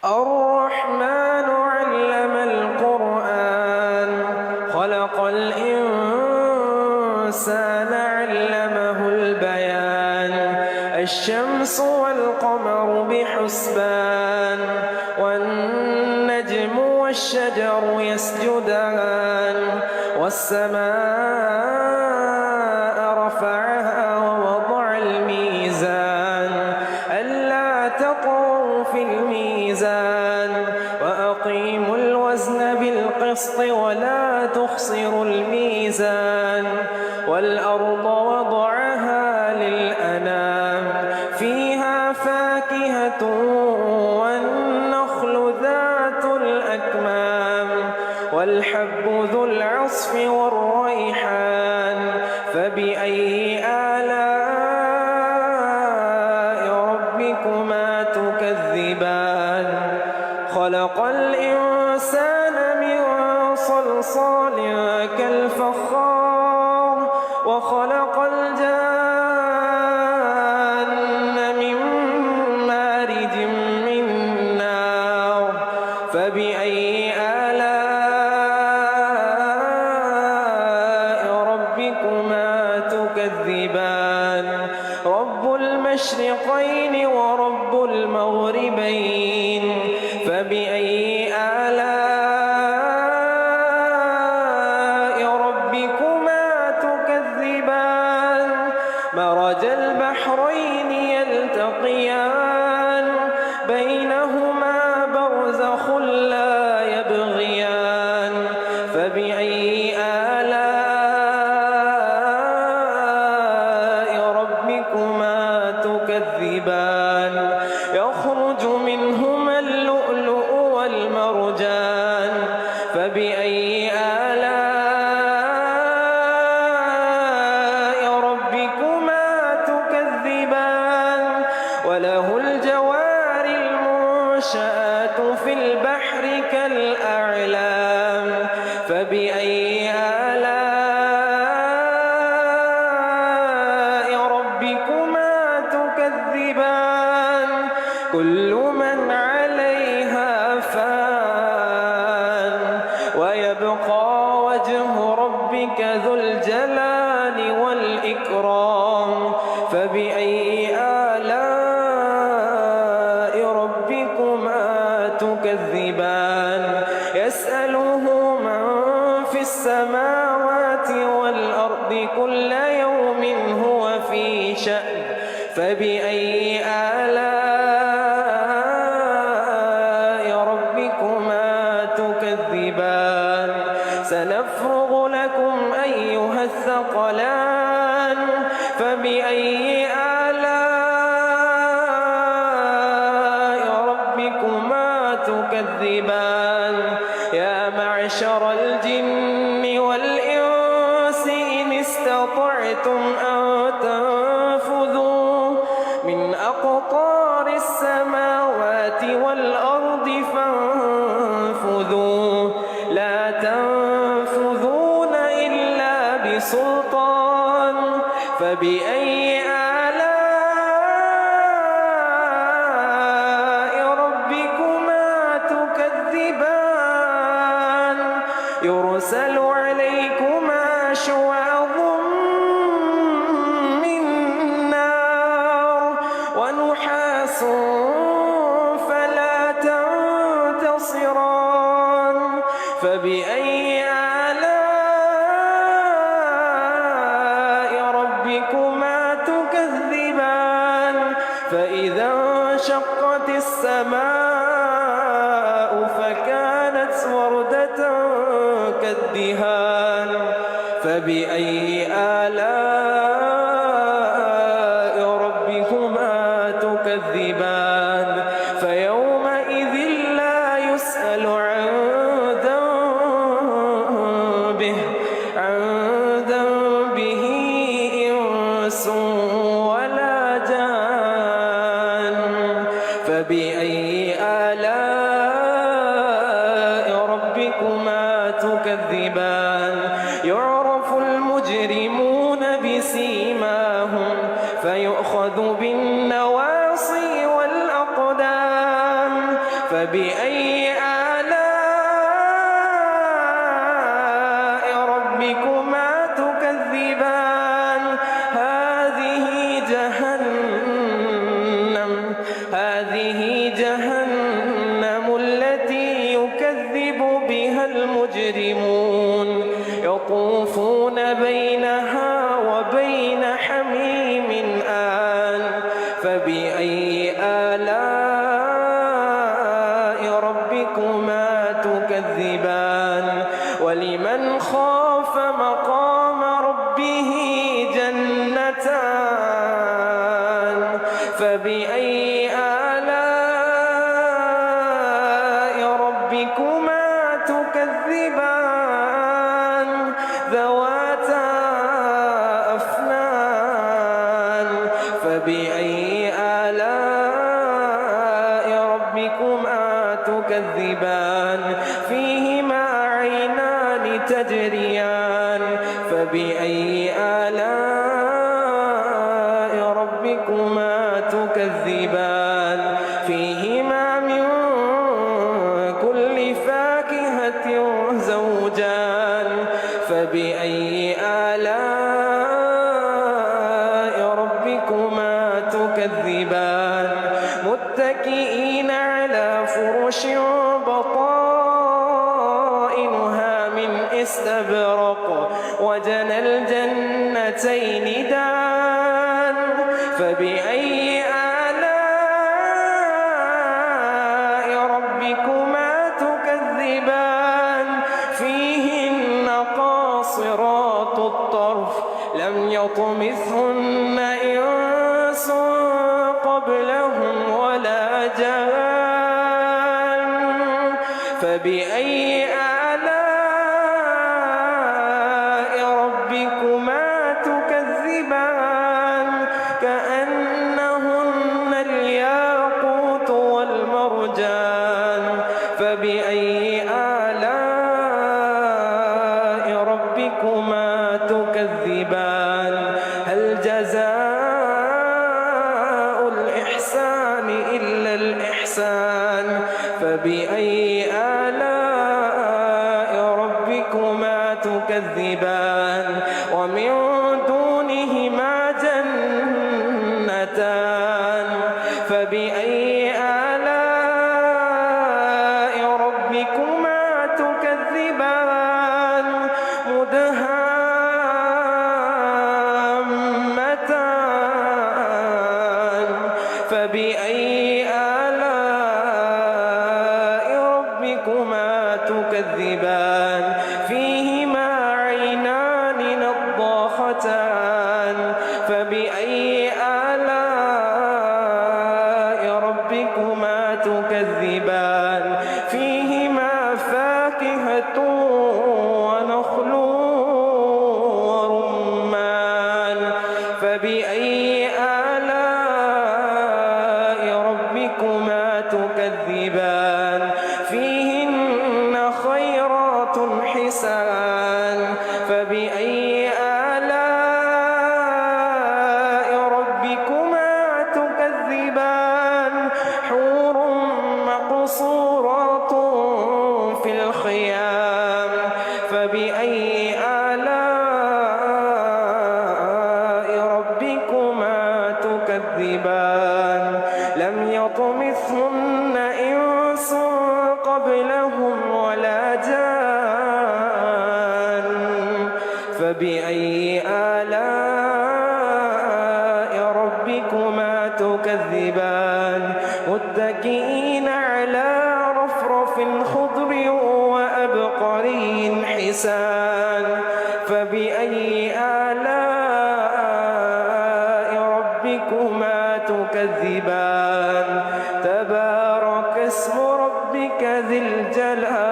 الرحمن علم القرآن خلق الإنسان علمه البيان الشمس والقمر بحسبان والنجم والشجر يسجدان والسماء رفعها ووضع الميزان ألا تطغوا في الميزان وأقيموا الوزن بالقسط ولا تخسروا الميزان والأرض وضعها للأنام فيها فاكهة والنخل ذات الأكمام والحب ذو العصف والريحان فبأي آلاء ربكما تكذبان خلق الإنسان من صلصال كالفخار وخلق الجان من مارج من نار فبأي آلاء ربكما تكذبان رب المشرقين ورب المغربين فبأي آلاء ربكما تكذبان مرج البحرين يلتقيان بينهما برزخ لا يبغيان فبأي آلاء ربكما تكذبان يخرج منهما اللؤلؤ والمرجان فبأي آلاء ربكما تكذبان وله الجوار المنشآت في البحر كالأعلام فبأي آلاء ربكما تكذبان كل من عليها فان ويبقى وجه ربك ذو الجلال والإكرام فبأي آلاء ربكما تكذبان يسأله من في السماوات والأرض كل يوم هو في شأن فبأي آلاء ربكما تكذبان سنفرغ لكم أيها الثقلان فبأي آلاء ربكما تكذبان يا معشر الجن والإنس إن استطعتم أن تنفذوا من أقطار السماوات والأرض فانفذوا لا تنفذون إلا بسلطان فبأي آلاء ربكما تكذبان يرسل عليكما شواظ من نار ونحاس فلا تنتصران فبأي آلاء ربكما تكذبان فإذا انشقت السماء فكانت وردة كالدهان فبأي آلاء ربكما تكذبان فيومئذ لا يسأل عن ذنبه إنس ولا جان فبأي آلاء ربكما تكذبان يعرف المجرمون فبأي آلاء ربكما تكذبان هذه جهنم التي يكذب بها المجرمون يطوفون بينها وبين حميم آن فبأي آلاء ربكما تكذبان ولمن خاف مقام ربه جنتان فبأي آلاء ربكما تكذبان ذواتا أفنان فبأي آلاء ربكما تكذبان فيهما عينان تجريان فبأي آلاء ربكما تكذبان فيهما من كل فاكهة زوجان فبأي آلاء ربكما تكذبان متكئين على فرش بطائنها من استبرق وجنى الجنتين دان فبأي آلاء ربكما تكذبان فيهن قاصرات الطرف لم يطمثهن إنس قبلهم ولا جان فبأي آلاء ربكما تكذبان كأنهن الياقوت والمرجان فبأي آلاء ربكما تكذبان هل جزاء الإحسان إلا الإحسان فبأي آلاء ربكما تكذبان ومن دونهما جنتان فبأي آلاء ربكما تكذبان مدهامتان فبأي آلاء ربكما تكذبان فيهما عينان نضاختان فبأي آلاء ربكما تكذبان فيهما فاكهة ونخل ورمان فبأي آلاء ربكما تكذبان فيهن خيرات حسان فبأي آلاء ربكما تكذبان حور مقصورات في الخيام فبأي آلاء ربكما تكذبان لم يطمثهن إنس قبلهم ولا جان فبأي آلاء ربكما تكذبان متكئين على رفرف خضر وأبقري حسان فبأي آلاء ربكما تكذبان تبارك اسم ربك ذي الجلال